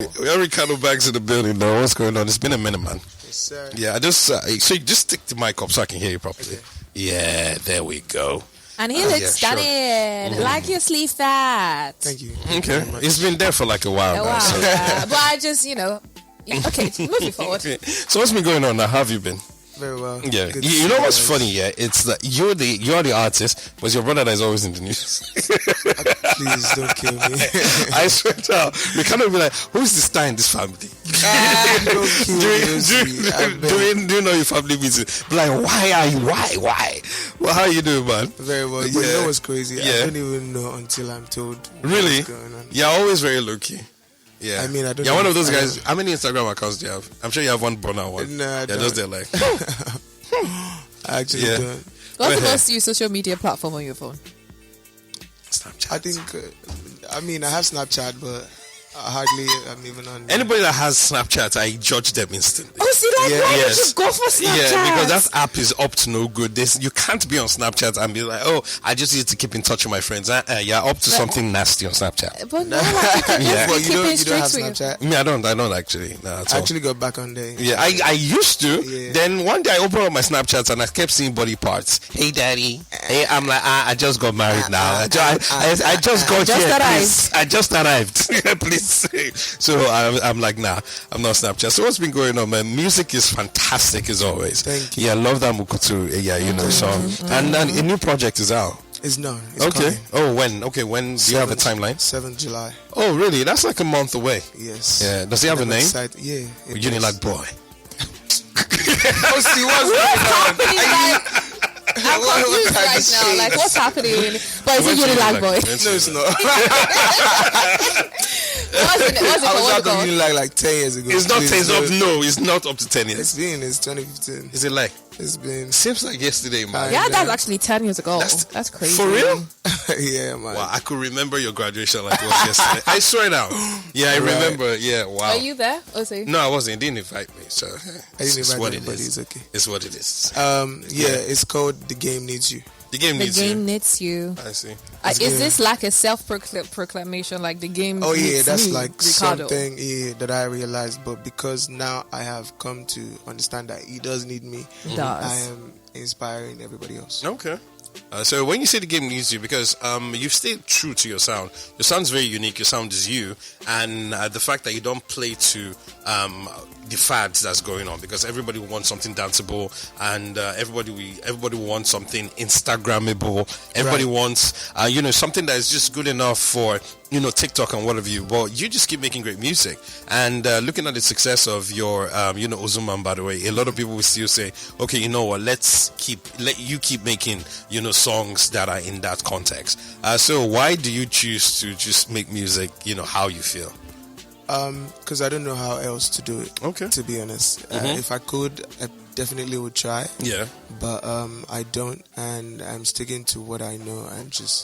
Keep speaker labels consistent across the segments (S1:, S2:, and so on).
S1: We have Reekado Banks in the building, though. What's going on? It's been a minute, man.
S2: Yes, sir.
S1: Yeah, I just so you just stick the mic up so I can hear you properly.
S2: Okay.
S1: Yeah, there we go.
S3: And he looks
S1: yeah,
S3: stunning, like your sleeve fat.
S2: Thank you.
S1: Okay, it's been there for like a while now. So.
S3: But I just, okay, moving forward.
S1: So what's been going on now? How have you been?
S2: Very well.
S1: Yeah,
S2: Good
S1: you know what's
S2: guys.
S1: funny? Yeah, it's that you're the artist, but your brother that is always in the news.
S2: Please don't kill me.
S1: I swear to we kind of be like, who's the star in this family?
S2: Don't kill me.
S1: Do you know your family meeting? Be like, why are you? Why? Well, how you doing, man?
S2: Very well. But you know what's crazy?
S1: Yeah.
S2: I don't even know until I'm told.
S1: Really?
S2: What's going on.
S1: You're always very low key. Yeah.
S2: I mean, I don't
S1: You're
S2: know
S1: one of
S2: if
S1: those
S2: I
S1: guys. How many Instagram accounts do you have? I'm sure you have one burner one.
S2: No, I
S1: You're
S2: don't.
S1: just there like.
S2: I actually
S1: Yeah.
S2: don't.
S3: What's the
S1: ahead.
S3: most used social media platform on your phone?
S1: Snapchat.
S2: I think, I have Snapchat, but I'm even on there.
S1: Anybody that has Snapchat, I judge them instantly.
S3: Oh, see, why
S1: yes.
S3: did you go for Snapchat?
S1: Yeah, because that app is up to no good. You can't be on Snapchat and be like, oh, I just need to keep in touch with my friends. You're up to something nasty on Snapchat.
S3: But no, like you can
S1: Yeah.
S2: Well,
S3: just
S2: you
S3: keep
S2: don't
S3: it
S2: have
S3: straight to you.
S2: Snapchat?
S1: Me, I don't actually. No, at
S2: I
S1: all.
S2: actually got back on there.
S1: Yeah, I used to.
S2: Yeah.
S1: Then one day I opened up my Snapchat and I kept seeing body parts. Hey, daddy. Hey, I'm like, I just got married now. I just got
S3: Just
S1: here.
S3: arrived.
S1: Please. I just arrived. Please. So I'm like, nah, I'm not Snapchat. So what's been going on, man? Music is fantastic as always.
S2: Thank you.
S1: Yeah, I love that Mukutu. Yeah, song. And then a new project is out.
S2: It's not. It's
S1: Okay.
S2: coming.
S1: Oh, when? Okay, when? Do you have a timeline?
S2: 7th July.
S1: Oh, really? That's like a month away.
S2: Yes.
S1: Yeah. Does he have a
S2: I'm
S1: name?
S2: excited. Yeah. it
S1: You need
S2: does.
S1: like boy.
S2: Oh, see, what's going on?
S3: I'm confused right now. Like, what's happening? But is it Unilag boy?
S2: No, it's not.
S3: What's it
S2: I was out
S3: called?
S2: of Unilag like 10 years ago.
S1: It's not
S2: Please,
S1: 10 years. No, it's not up to 10 years.
S2: It's 2015.
S1: Is it like?
S2: It's been.
S1: Seems like yesterday, man.
S3: Yeah, that's actually 10 years ago. That's crazy.
S1: For real?
S2: Yeah, man.
S1: Wow, I could remember your graduation like it was yesterday. I swear now. Yeah, I remember. Yeah, wow.
S3: Are you there? Oh, sorry.
S1: No, I wasn't. He didn't invite me. So
S2: I didn't
S1: it's
S2: invite
S1: what it
S2: anybody.
S1: is.
S2: It's okay.
S1: It's what it is.
S2: Yeah, it's called The Game Needs You.
S1: The game
S3: The
S1: needs
S3: game
S1: you.
S3: knits you.
S1: I see.
S3: Is this like a self-proclamation, like the game?
S2: Oh yeah,
S3: knits
S2: that's
S3: me,
S2: like
S3: Reekado?
S2: something that I realized. But because now I have come to understand that he does need me,
S3: Does.
S2: I am inspiring everybody else.
S1: Okay. So when you say the game needs you, because you've stayed true to your sound. Your sound's very unique. Your sound is you, and the fact that you don't play to the fads that's going on, because everybody wants something danceable, and everybody wants something Instagrammable. Everybody wants something that is just good enough for TikTok and whatever you. But you just keep making great music, and looking at the success of your Ozuman, by the way, a lot of people will still say, okay, you know what, let you keep making songs that are in that context. So why do you choose to just make music how you feel?
S2: Because I don't know how else to do it.
S1: Okay.
S2: To be honest, if I could, I definitely would try.
S1: Yeah.
S2: But I don't, and I'm sticking to what I know,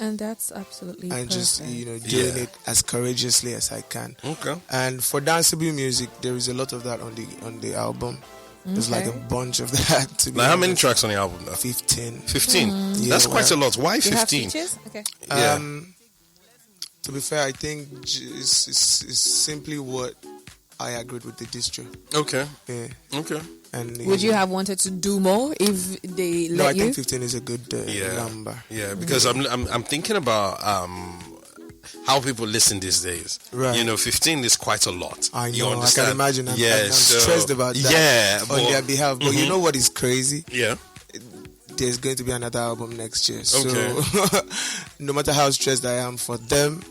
S3: And that's absolutely
S2: and
S3: perfect.
S2: just doing it as courageously as I can.
S1: Okay.
S2: And for danceable music, there is a lot of that on the album. There's like a bunch of that. To be
S1: Now, how many
S2: honest.
S1: tracks on the album? Now?
S2: 15.
S1: 15.
S2: Yeah,
S1: That's quite a lot. Why
S3: Do you have
S1: 15?
S3: features? Okay.
S1: Yeah.
S2: To be fair, I think it's simply what I agreed with the distro.
S1: Okay.
S2: Yeah.
S1: Okay.
S2: And
S3: Would you have wanted to do more if they
S2: No, I
S3: let you?
S2: think 15 is a good number.
S1: Yeah, because I'm thinking about how people listen these days.
S2: Right.
S1: 15 is quite a lot.
S2: I know.
S1: You
S2: I
S1: understand?
S2: can imagine. I'm
S1: so,
S2: stressed about that.
S1: Yeah.
S2: On their behalf. But you know what is crazy?
S1: Yeah.
S2: There's going to be another album next year. So
S1: Okay.
S2: no matter how stressed I am for them,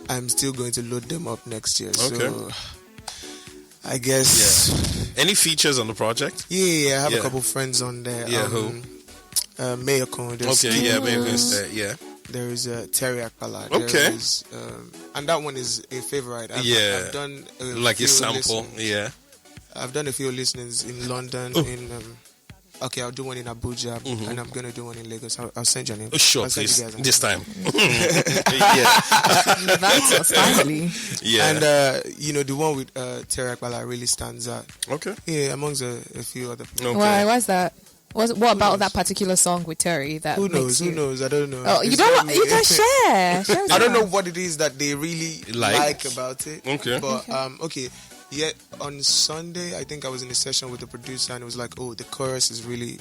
S2: I'm still going to load them up next year.
S1: Okay.
S2: So I guess.
S1: Yeah. Any features on the project?
S2: Yeah, I have
S1: Yeah.
S2: a couple friends on there.
S1: Yeah, who?
S2: Mayokon.
S1: Okay, yeah, maybe yeah.
S2: There is Terry Akpala.
S1: Okay.
S2: There is, and that one is a favorite. I've done
S1: like a
S2: few
S1: sample.
S2: listenings.
S1: Yeah.
S2: I've done a few listenings in London. Okay, I'll do one in Abuja, and I'm gonna do one in Lagos. I'll send your name.
S1: Oh, sure,
S2: I'll send
S1: please.
S2: you guys a
S1: This
S2: name.
S1: time. Yeah.
S3: That's us, finally.
S1: Yeah.
S2: And the one with Terry Akpala really stands out.
S1: Okay.
S2: Yeah, amongst a few other people.
S1: Okay.
S3: Why? Why's that? What about that particular song with Terry? That
S2: who knows? Who knows? I don't know.
S3: Oh, you don't. You can share.
S2: I don't know what it is that they really like about it.
S1: Okay.
S2: But okay. Yeah, on Sunday, I think I was in a session with the producer, and it was like, oh, the chorus is really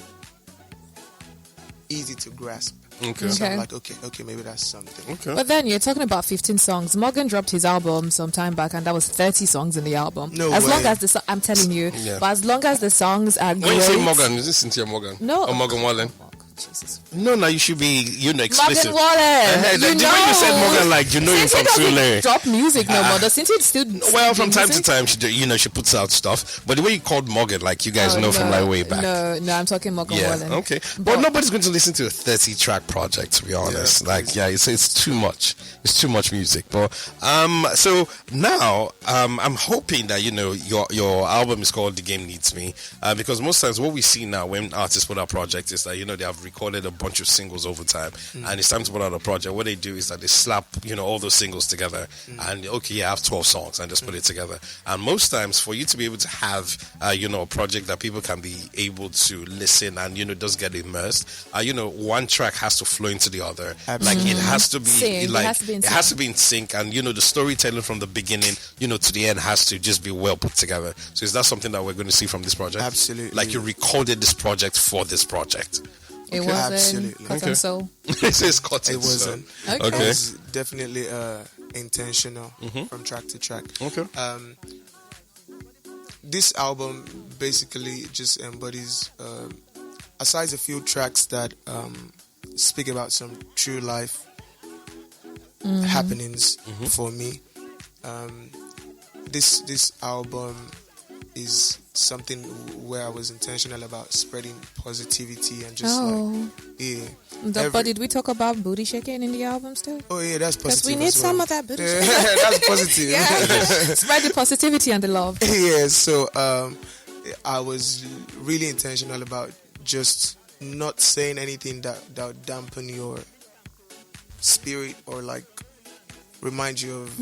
S2: easy to grasp.
S1: Okay.
S2: So I'm like, okay, maybe that's something.
S1: Okay.
S3: But then you're talking about 15 songs. Morgan dropped his album some time back, and that was 30 songs in the album.
S2: No
S3: as
S2: way.
S3: long as I'm telling you, but as long as the songs are great.
S1: When you say Morgan, is this Cynthia Morgan?
S3: No.
S1: Or Morgan Wallen?
S3: Jesus.
S1: No, you should be, explicit.
S3: Morgan Wallen.
S1: The way you said Morgan, like, you
S3: Cynthia
S1: from
S3: doesn't
S1: Tule.
S3: drop music no more. Does Cynthia still?
S1: Well, from time to time, she puts out stuff. But the way you called Morgan, like, you guys know from like way back.
S3: No, I'm talking Morgan Wallen.
S1: Okay. But nobody's going to listen to a 30-track project, to be honest. It's too much. It's too much music. But so now I'm hoping that your album is called The Game Needs Me, because most times what we see now when artists put out projects is that they have recorded a bunch of singles over time, and it's time to put out a project. What they do is that they slap all those singles together, and I have 12 songs and just put it together. And most times for you to be able to have a project that people can be able to listen and just get immersed, one track has to flow into the other. Like it has to be it has to be in sync, and the storytelling from the beginning to the end has to just be well put together. So is that something that we're going to see from this project?
S2: Absolutely.
S1: Like you recorded this project for this project.
S3: It wasn't
S2: absolutely.
S3: Cotton Soul.
S1: It says Cotton.
S2: It wasn't.
S3: Okay.
S2: It was definitely intentional from track to track.
S1: Okay.
S2: This album basically just embodies, aside a few tracks that speak about some true life happenings for me. This album is something where I was intentional about spreading positivity and just
S3: But did we talk about booty shaking in the album still?
S2: Oh yeah, that's positive.
S3: Because we need some of that booty shaking.
S2: That's positive.
S3: Spread the positivity and the love.
S2: Yeah, so I was really intentional about just not saying anything that would dampen your spirit or like remind you of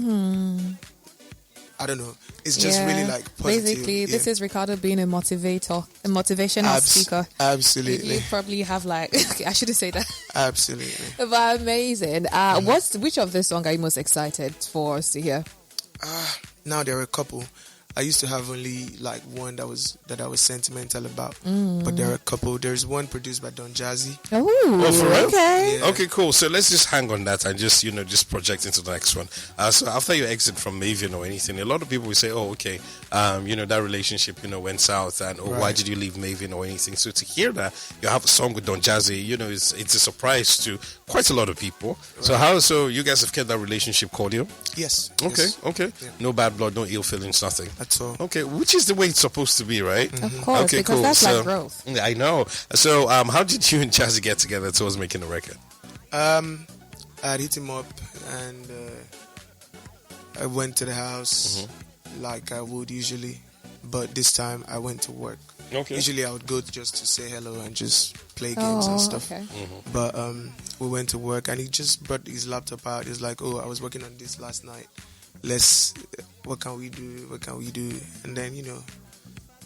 S2: I don't know. It's just really like positive.
S3: Basically, this is Reekado being a motivator, a motivational speaker.
S2: Absolutely.
S3: You probably have okay, I shouldn't say that.
S2: Absolutely.
S3: But amazing. Which of this song are you most excited for us to hear?
S2: Now there are a couple. I used to have only like one that I was sentimental about, but there are a couple. There's one produced by Don Jazzy.
S1: Oh, for real?
S3: Okay.
S1: Yeah. Okay, cool. So let's just hang on that and just just project into the next one. So after you exit from Maven or anything, a lot of people will say, "Oh, okay, that relationship went south, and why did you leave Maven or anything?" So to hear that you have a song with Don Jazzy, it's a surprise to quite a lot of people. Right. So you guys have kept that relationship cordial?
S2: Yes.
S1: Okay.
S2: Yes.
S1: Okay. Yeah. No bad blood, no ill feelings, nothing.
S2: At all.
S1: Okay, which is the way it's supposed to be, right?
S3: Of course,
S1: okay,
S3: because
S1: cool.
S3: that's like growth.
S1: I know. So, how did you and Jazzy get together towards making a record?
S2: I'd hit him up and I went to the house like I would usually, but this time I went to work.
S1: Okay.
S2: Usually I would go just to say hello and just play games and stuff.
S3: Okay.
S2: But we went to work and he just brought his laptop out. He's like, "Oh, I was working on this last night. What can we do? And then,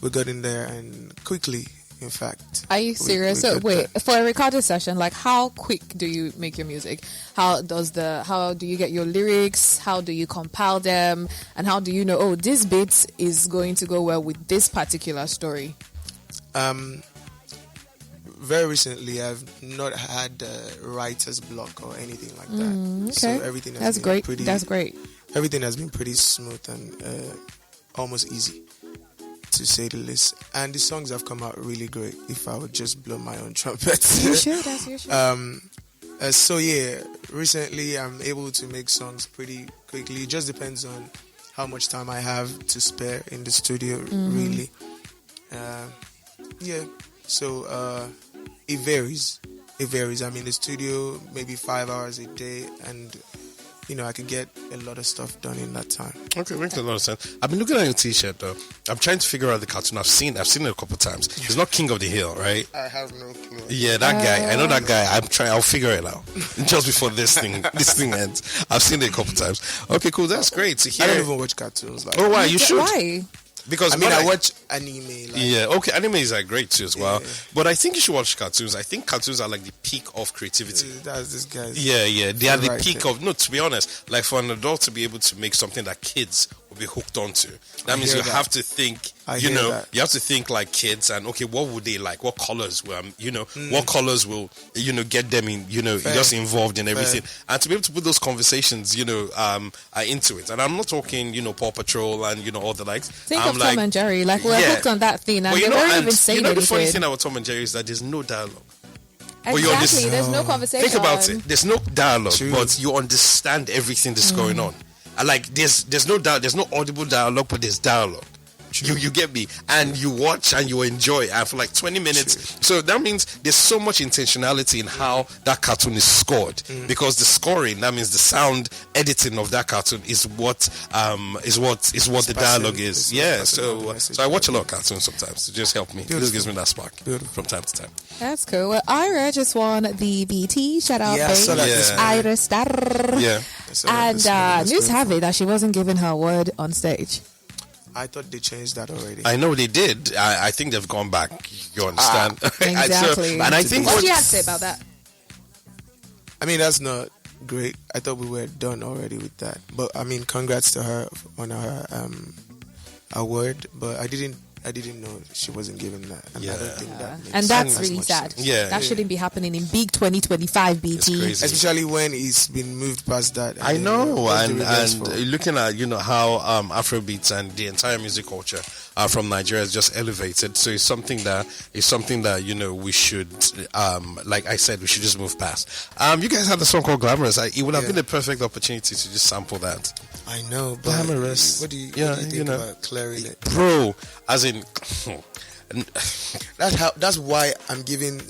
S2: we got in there and quickly, in fact.
S3: Are you serious? So wait, for a recorded session, like how quick do you make your music? How do you get your lyrics? How do you compile them? And how do you know, this beat is going to go well with this particular story?
S2: Very recently, I've not had writer's block or anything like that.
S3: Okay.
S2: So everything has
S3: That's
S2: been
S3: great.
S2: pretty...
S3: That's great.
S2: Everything has been pretty smooth and almost easy, to say the least. And the songs have come out really great, if I would just blow my own trumpet.
S3: You should. That's your should.
S2: So yeah, recently I'm able to make songs pretty quickly. It just depends on how much time I have to spare in the studio, really. So it varies. I'm in the studio maybe 5 hours a day, and I could get a lot of stuff done in that time.
S1: Okay, makes a lot of sense. I've been looking at your T-shirt though. I'm trying to figure out the cartoon. I've seen it a couple of times. It's not King of the Hill, right?
S2: I have no clue.
S1: Yeah, that guy. I know that guy. I'll figure it out just before this thing ends. I've seen it a couple of times. Okay, cool. That's great to hear.
S2: I don't even watch cartoons.
S1: Oh, wow, you should.
S3: Why?
S1: Because
S2: I mean,
S1: what
S2: I watch anime. Like,
S1: yeah, okay, animes are great too as well.
S2: Yeah.
S1: But I think you should watch cartoons. I think cartoons are like the peak of creativity.
S2: That's this guy's.
S1: Yeah, they are the
S2: right
S1: peak
S2: there.
S1: of. No, to be honest, like for an adult to be able to make something that kids will be hooked onto, that means
S2: hear
S1: you
S2: that.
S1: have to think.
S2: I
S1: You
S2: hear
S1: know,
S2: that.
S1: you have to think like kids, and okay, what would they like? What colors will what colors will get them in?
S2: Fair.
S1: Just involved in everything,
S2: Fair.
S1: and to be able to put those conversations, are into it. And I'm not talking, Paw Patrol and all the likes.
S3: Think
S1: I'm
S3: of Tom and Jerry. Like, we're
S1: Yeah.
S3: hooked on that thing, and
S1: But
S3: they weren't
S1: and
S3: even saying
S1: the funny
S3: anything.
S1: thing about Tom and Jerry is that there's no dialogue. But you
S3: Exactly.
S1: understand-
S3: There's no conversation.
S1: Think about it. There's no dialogue,
S2: True.
S1: but you understand everything that's going on. And like there's no there's no audible dialogue, but there's dialogue. You get me, and you watch and you enjoy, and for like 20 minutes. So that means there's so much intentionality in how that cartoon is scored, because the scoring, that means the sound editing of that cartoon is what the dialogue
S2: passing-
S1: is.
S2: it's
S1: Yeah,
S2: passing on the
S1: so
S2: message.
S1: I watch a lot of cartoons sometimes to just help me. It just gives me that spark from time to time.
S3: That's cool. Well, Ira just won the BT. Shout out,
S2: Yeah, I
S3: babe.
S2: saw that this
S1: Yeah.
S2: morning.
S3: Ira Star.
S1: Yeah.
S2: I saw that this morning.
S3: And
S2: That's
S3: news
S2: beautiful.
S3: have it that she wasn't giving her word on stage.
S2: I thought they changed that already.
S1: I know they did. I think they've gone back. You understand?
S3: Exactly.
S1: And I think
S3: What do you have to say about that?
S2: I mean, that's not great. I thought we were done already with that. But I mean, congrats to her on her award. But I didn't know she wasn't given that. And I
S1: Yeah.
S2: don't think that makes
S3: And that's
S2: as
S3: really
S2: much
S3: sad.
S2: sense.
S1: Yeah.
S3: That shouldn't be happening in big 2025 BT.
S1: It's crazy.
S2: Especially when it's been moved past that.
S1: I know,
S2: what's the
S1: and
S2: reverse for?
S1: looking at how Afrobeats and the entire music culture from Nigeria is just elevated. So it's something that we should, like I said, we should just move past. You guys had a song called Glamorous. It would have been the perfect opportunity to just sample that,
S2: I know, but
S1: Glamorous.
S2: what do you
S1: Yeah,
S2: think about clearing it?
S1: bro. As in,
S2: That's why I'm giving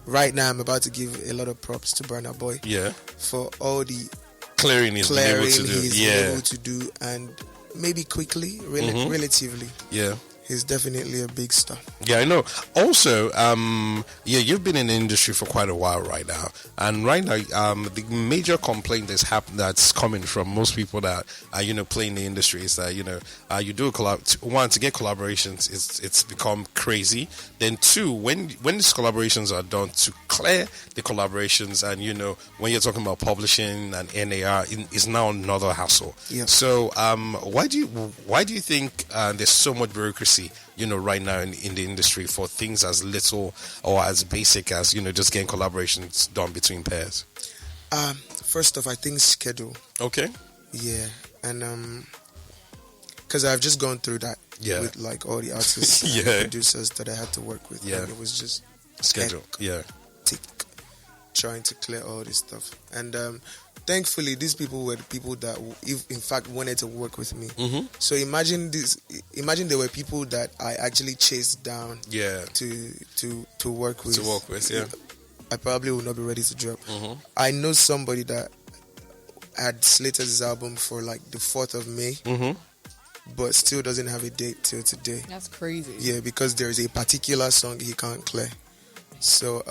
S2: right now I'm about to give a lot of props to Burna Boy
S1: yeah,
S2: for all the
S1: clearing is able
S2: clearing
S1: to do.
S2: he's been
S1: Yeah,
S2: able to do, and maybe quickly, relatively,
S1: yeah.
S2: he's definitely a big star.
S1: Yeah, I know. Also, you've been in the industry for quite a while right now, and right now, the major complaint that's coming from most people that play in the industry is that you do a one, to get collaborations, it's become crazy. Then two, when these collaborations are done, to clear the collaborations, and when you're talking about publishing and NAR, is now another hassle.
S2: Yeah.
S1: So why do you think there's so much bureaucracy right now in the industry for things as little or as basic as just getting collaborations done between pairs?
S2: First off, I think schedule.
S1: Okay.
S2: Yeah, and because I've just gone through that with like all the artists and
S1: Yeah.
S2: producers that I had to work with.
S1: Yeah.
S2: And it was just
S1: Schedule. Yeah.
S2: hectic trying to clear all this stuff. And thankfully, these people were the people that, in fact, wanted to work with me.
S1: Mm-hmm.
S2: So imagine this. Imagine there were people that I actually chased down
S1: Yeah.
S2: to work with.
S1: To work with, yeah.
S2: I probably will not be ready to drop.
S1: Mm-hmm.
S2: I know somebody that had slated his album for like the 4th of May,
S1: Mm-hmm.
S2: but still doesn't have a date till today.
S3: That's crazy.
S2: Yeah, because there is a particular song he can't clear. So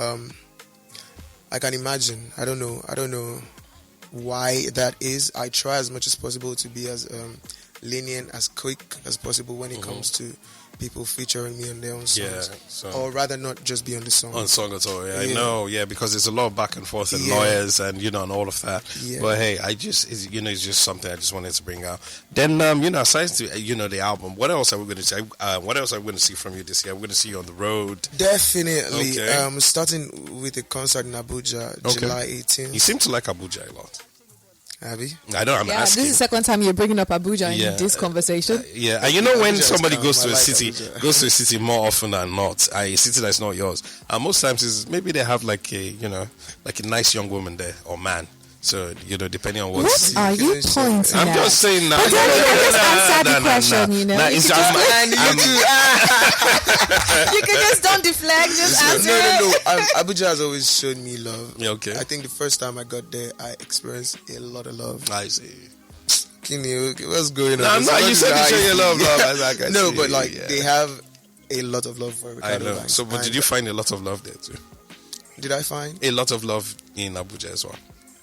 S2: I can imagine. I don't know why that is. I try as much as possible to be as lenient, as quick as possible when it comes to people featuring me on their own songs.
S1: Yeah, so-
S2: or rather not just be on the song.
S1: On song at all, yeah, I
S2: Yeah.
S1: know, yeah, because there's a lot of back and forth and
S2: Yeah.
S1: lawyers and and all of that.
S2: Yeah.
S1: But hey, it's just something I just wanted to bring out. Then aside to the album, what else are we going to see? What else are we going to see from you this year? We're going to see you on the road.
S2: Definitely.
S1: Okay.
S2: Starting with a concert in Abuja,
S1: Okay.
S2: July 18th.
S1: You seem to like Abuja a lot.
S2: Abby?
S1: I know. I'm
S3: Yeah,
S1: asking.
S3: this is the second time you're bringing up Abuja
S1: Yeah.
S3: in this conversation.
S1: Yeah, and when
S2: Abuja is
S1: somebody
S2: calm.
S1: goes to
S2: I
S1: a
S2: like
S1: city,
S2: Abuja.
S1: more often than not, a city that's not yours, most times is maybe they have like a nice young woman there or man. So depending on what.
S3: What are you
S2: can say-
S3: pointing
S1: I'm
S3: at?
S1: just saying now.
S3: But then you can just answer the question,
S1: Nah,
S3: You
S1: it's-
S3: can
S1: I'm-
S3: you can just don't deflect, just answer it.
S2: No. Abuja has always shown me love.
S1: Yeah, okay.
S2: I think the first time I got there, I experienced a lot of love.
S1: I see.
S2: Kini, what's going on?
S1: No,
S2: This
S1: you
S2: is
S1: said you
S2: nice.
S1: show your love. I can
S2: No,
S1: see,
S2: but like
S1: yeah.
S2: they have a lot of love for Reekado
S1: I know.
S2: Banks.
S1: So, but did
S2: And
S1: you find a lot of love there too?
S2: Did I find?
S1: A lot of love in Abuja as well.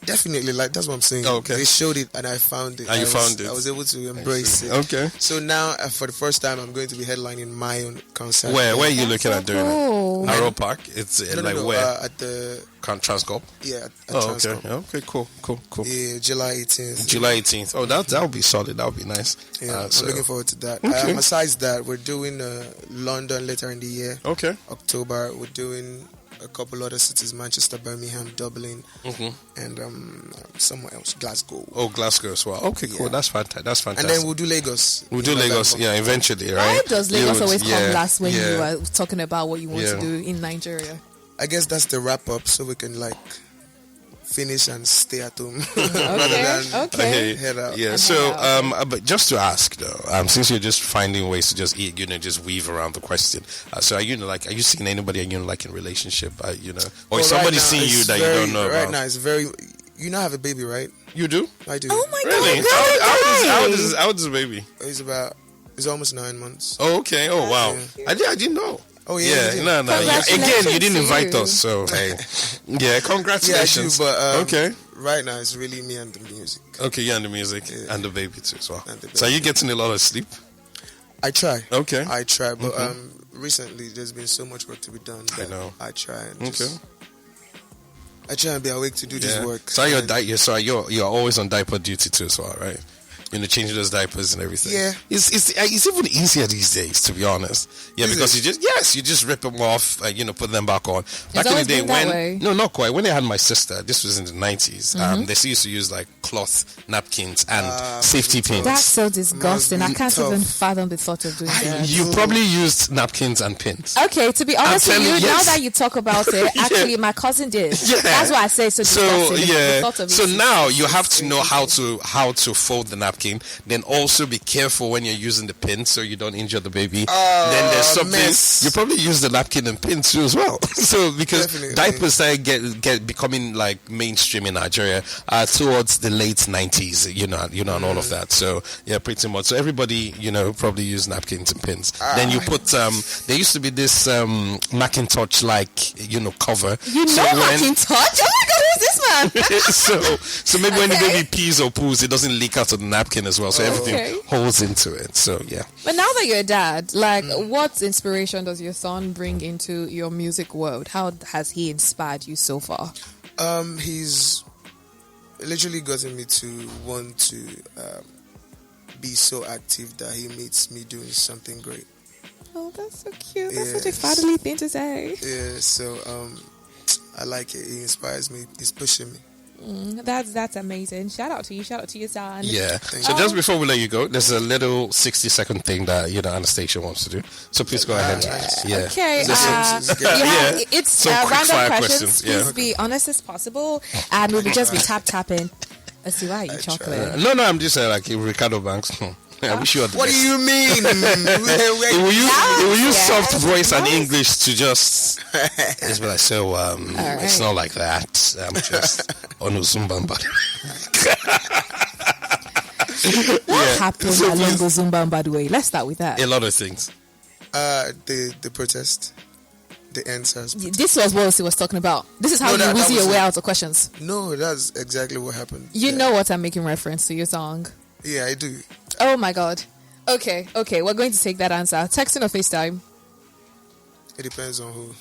S2: Definitely, like that's what I'm saying.
S1: Oh, okay.
S2: They showed it and I found it.
S1: And you found it.
S2: I was able to embrace it.
S1: Okay.
S2: So now, for the first time, I'm going to be headlining my own concert.
S1: Where are you
S3: That's
S1: looking
S3: so
S1: at doing
S3: cool.
S1: it? Harrow Park? It's
S2: No,
S1: where?
S2: at the
S1: Transcorp?
S2: at
S1: Oh, okay.
S2: Transcorp.
S1: Okay, cool.
S2: Yeah, July 18th.
S1: July 18th. Oh, that'll be solid. That'll be nice.
S2: Yeah,
S1: So-
S2: I'm looking forward to that.
S1: Okay.
S2: Besides that, we're doing London later in the year.
S1: Okay.
S2: October, we're doing a couple other cities: Manchester, Birmingham, Dublin, and somewhere else, Glasgow.
S1: Oh, Glasgow as well. Okay, cool.
S2: Yeah.
S1: That's fantastic. That's
S2: And
S1: fantastic.
S2: then we'll do Lagos.
S1: We'll do
S2: in
S1: Lagos,
S2: November.
S1: yeah, eventually, right?
S3: Why does Lagos always come
S1: yeah,
S3: last when
S1: yeah.
S3: you are talking about what you want
S1: Yeah.
S3: to do in Nigeria?
S2: I guess that's the wrap up, so we can like finish and stay at home rather than
S3: Okay.
S2: head out.
S1: Yeah. So, but just to ask though, since you're just finding ways to just eat, just weave around the question. So, are you seeing anybody? Are you like in relationship? Or
S2: Well,
S1: is somebody
S2: right now,
S1: seeing you
S2: it's
S1: that
S2: very-
S1: you don't know
S2: Right
S1: about?
S2: now, it's very. You know, I have a baby, right?
S1: You do?
S2: I do.
S3: Oh my
S1: Really?
S3: God, girl,
S1: How old is the baby?
S2: It's almost 9 months.
S1: Oh, okay. Oh, wow.
S2: Yeah.
S1: I didn't know.
S2: Oh yeah.
S1: Yeah,
S2: you did.
S1: no.
S3: Congratulations
S1: Again, you didn't
S3: to
S1: invite
S3: you.
S1: us, so hey. Yeah,
S2: Yeah, I do,
S1: congratulations.
S2: but
S1: okay.
S2: right now it's really me and the music.
S1: Okay, yeah, and the music
S2: Yeah.
S1: and the baby too as well.
S2: And the
S1: So are you
S2: baby.
S1: getting a lot of sleep?
S2: I try.
S1: Okay.
S2: I try, but recently there's been so much work to be done.
S1: I
S2: that
S1: know.
S2: I try and
S1: Okay.
S2: just, I try and be awake to do this
S1: Yeah.
S2: work.
S1: So
S2: And
S1: you're always on diaper duty too as well, right? Changing those diapers and everything.
S2: Yeah.
S1: It's even easier these days, to be honest. Yeah,
S2: Is
S1: because
S2: it?
S1: you just rip them off, put them back on. Back in the
S3: always
S1: day
S3: been that
S1: when
S3: way.
S1: no, not quite. When I had my sister, this was in the 90s.
S3: Mm-hmm.
S1: They still used to use like cloth napkins and safety pins.
S3: That's so disgusting. I
S2: Must be
S3: can't
S2: tough.
S3: even fathom the thought of doing that.
S1: You probably used napkins and pins.
S3: Okay, to be honest with
S1: telling
S3: you,
S1: you,
S3: now
S1: yes.
S3: that you talk about it, actually, my cousin did.
S1: Yeah.
S3: That's why I say so
S1: So
S3: disgusting. The
S1: yeah,
S3: thought of
S1: so
S3: it is
S1: now you have to
S3: crazy.
S1: know how to fold the napkin. Then also be careful when you're using the pin so you don't injure the baby. Then there's something
S2: mess.
S1: you probably use the napkin and pin too as well. So because
S2: Definitely.
S1: diapers started get becoming like mainstream in Nigeria towards the late 90s. And all of that. So yeah, pretty much. So everybody probably use napkins and pins. Then you put there used to be this Macintosh like cover.
S3: You know Macintosh? Oh my God, who's this man?
S1: so maybe when the baby pees or poos, it doesn't leak out of the napkin as well. So everything
S3: Okay.
S1: holds into it. So yeah.
S3: But now that you're a dad, like, what inspiration does your son bring into your music world? How has he inspired you so far?
S2: He's literally gotten me to want to be so active that he meets me doing something great.
S3: Oh, that's so cute. That's such a
S2: Yes.
S3: fatherly thing to say.
S2: Yeah, so I like it. He inspires me. He's pushing me.
S3: That's amazing. Shout out to you. Shout out to your son.
S1: Yeah.
S2: Thank
S1: So
S2: you.
S1: just before we let you go, there's a little 60-second thing that Anastasia wants to do. So please go ahead. Yeah.
S3: Okay,
S2: Listen,
S3: you have, it's
S1: Some quick
S3: random
S1: fire
S3: questions.
S1: questions,
S3: Please
S1: yeah.
S3: be honest as possible, and we'll just be tapping. Let's see why you chocolate.
S1: No, I'm just saying like Reekado Banks. I wish you had the
S2: What do
S1: best.
S2: you mean?
S1: He will use
S3: Yes.
S1: soft voice and
S3: Nice.
S1: English to just be like, so it's not like that. I'm just on Uzumbamba.
S3: What happened
S1: So
S3: along
S1: please-
S3: the Zumba, by the way? Let's start with that.
S1: A lot of things.
S2: The protest, the answers.
S3: This was what he was talking about. This is how
S2: No, that
S3: you weasel
S2: was
S3: your way
S2: it.
S3: out of questions.
S2: No, that's exactly what happened.
S3: You
S2: Yeah.
S3: know what I'm making reference to your song.
S2: Yeah, I do.
S3: Oh my God. Okay, we're going to take that answer. Texting or FaceTime?
S2: It depends on who.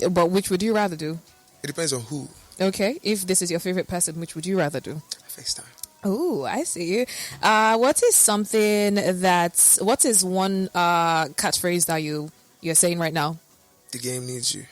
S3: But which would you rather do?
S2: It depends on who.
S3: Okay, if this is your favorite person, which would you rather do?
S2: FaceTime.
S3: Oh, I see. What is one catchphrase that you're saying right now?
S2: The game needs you.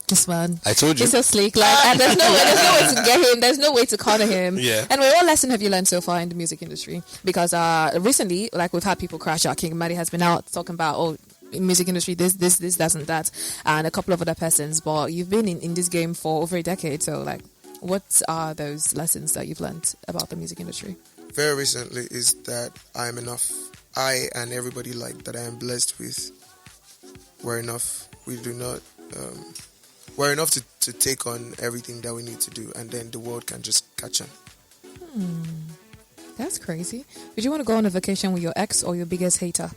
S3: This man.
S1: I told you.
S3: He's so sleek, and there's no way to get him. There's no way to corner him.
S1: Yeah.
S3: And what lesson have you learned so far in the music industry? Because recently, like we've had people crash out. King Madi has been out talking about in music industry this doesn't that, and a couple of other persons. But you've been in this game for over a decade. So like, what are those lessons that you've learned about the music industry?
S2: Very recently is that I am enough. I and everybody like that I am blessed with. We're enough. We do not. We're enough to take on everything that we need to do, and then the world can just catch on.
S3: That's crazy. Would you want to go on a vacation with your ex or your biggest hater?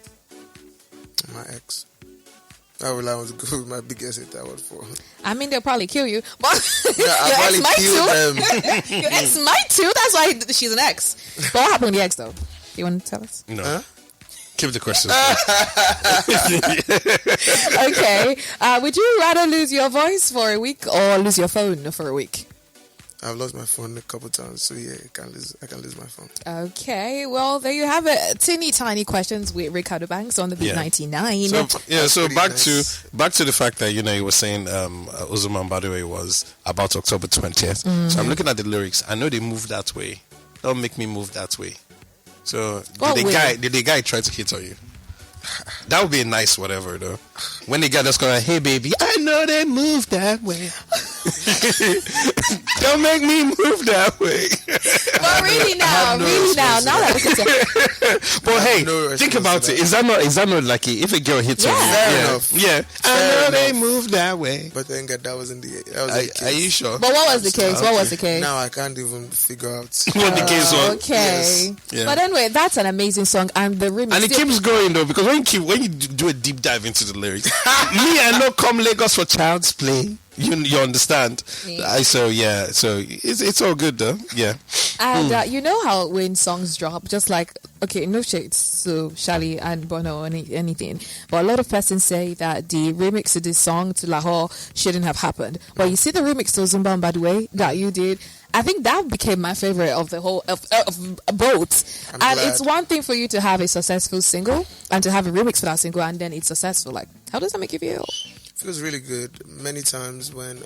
S2: My ex. I would like to go with my biggest hit award for.
S3: I mean, they'll probably kill you, but
S2: Yeah, I'll
S3: your
S2: probably
S3: ex might
S2: kill
S3: too.
S2: them.
S3: Your ex might too. That's why she's an ex. But what happened with the ex, though? You want to tell us?
S1: No.
S2: Huh?
S1: Keep the questions.
S3: Okay. Would you rather lose your voice for a week or lose your phone for a week?
S2: I've lost my phone a couple times, so yeah, I can lose my phone.
S3: Okay, well, there you have it. Teeny tiny questions with Reekado Banks on the Beat 99.
S1: So
S2: pretty
S1: back
S2: nice.
S1: to the fact that you were saying Uzuman, by the way, was about October 20th. So I'm looking at the lyrics. I know they move that way. Don't make me move that way. So did the guy try to hit on you? That would be a nice whatever though. When the guy just going, hey baby, I know they move that way. Don't make me move that way.
S3: But really now that we can say,
S1: But hey,
S2: no
S1: think about it. Is that not like if a girl hits on you?
S2: Fair enough.
S1: Yeah. I know they move that way.
S2: But thank God that wasn't the
S1: Are you sure?
S3: but what was the case? What was the case?
S2: Now I can't even figure out.
S1: What the case was?
S3: Okay.
S2: Yes.
S1: Yeah.
S3: But anyway, that's an amazing song, and the remix.
S1: And it keeps going though, because when you do a deep dive into the lyrics, me I know come Lagos for child's play. You understand?
S3: Yeah.
S1: So it's all good though. Yeah.
S3: And you know how when songs drop, just like, okay, no shades, so Shali and Bono or anything, but a lot of persons say that the remix of this song to Lahore shouldn't have happened. But you see the remix to Zumba, by the way, that you did, I think that became my favorite of the whole of both.
S2: I'm
S3: And
S2: glad.
S3: it's one thing for you to have a successful single and to have a remix for that single, and then it's successful. Like, how does that make you feel?
S2: Feels really good. Many times when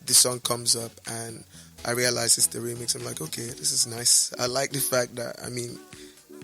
S2: the song comes up and I realize it's the remix, I'm like, okay, this is nice. I like the fact that, I mean,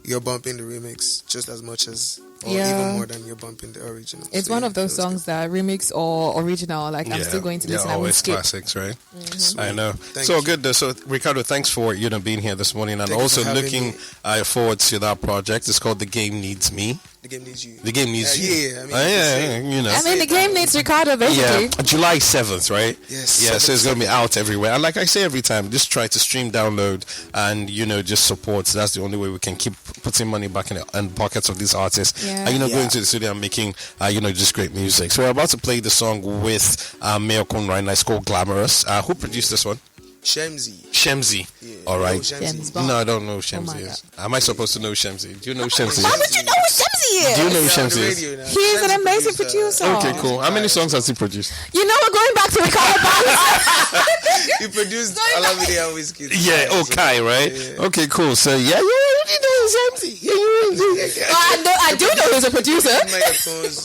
S2: you're bumping the remix just as much as, or even more than you're bumping the original.
S3: It's
S2: So,
S3: one
S2: yeah,
S3: of those
S2: feels
S3: songs that remix or original, like I'm
S1: Yeah.
S3: still going to
S1: They're
S3: listen. I won't
S1: always
S3: skip.
S1: classics, right?
S2: good.
S1: I know.
S2: Thank
S1: So
S2: you.
S1: good though. So Reekado, thanks for being here this morning, and
S2: Thank you
S1: also
S2: for having
S1: looking
S2: me.
S1: forward to that project. It's called The Game Needs Me.
S2: The game needs you.
S1: The game needs you.
S2: Yeah, I mean,
S1: you know.
S3: I mean, the game needs Ricardo, basically.
S1: Yeah, July 7th, right?
S2: Yes.
S1: Yeah, so it's going to be out everywhere. And like I say every time, just try to stream, download, and, just support. That's the only way we can keep putting money back in the pockets of these artists.
S3: Yeah.
S1: And, going to the studio and making, just great music. So we're about to play the song with Mayokun right now. It's called Glamorous. Who produced this one? Shemzy.
S2: Yeah.
S1: All right.
S3: Shemzy.
S1: No, I don't know who Shemzy
S3: my
S1: is. Am I supposed to know Shemzy? Do you know Shemzy?
S3: Why would you know who Shemzy is?
S1: Do you know who
S2: Yeah, on the
S1: Shemzy is?
S2: radio now.
S3: He's an
S2: Shemzy
S3: amazing producer.
S1: Okay, cool. How many songs has he produced?
S3: You know, we're going back to Ricardo Banks.
S2: He produced Olamide and Whiskey.
S1: Yeah, okay, right?
S2: Yeah.
S1: Okay, cool. So, yeah, you already know Shemzy. Yeah, you already know.
S3: I do know he's a producer.
S2: Megaphones,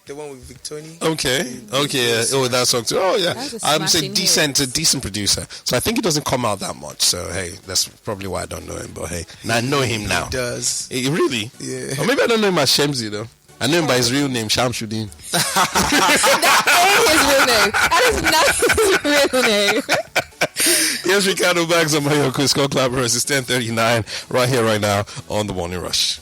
S2: the one with Victoni.
S1: Okay. Oh, that song too. Oh, yeah.
S3: That's a
S1: I'm
S3: smashing
S1: a decent producer. So I think he doesn't come out that much. So hey, that's probably why I don't know him. But hey, now I know him now.
S2: He does.
S1: Really?
S2: Yeah.
S1: Or maybe I don't know him as Shemzy though. I know him by his real name, Shamsuddin.
S3: That ain't his real name. That is not his real name.
S1: Yes, Reekado Banks on my It's called Collab. It's 10:39 right here, right now on The Morning Rush.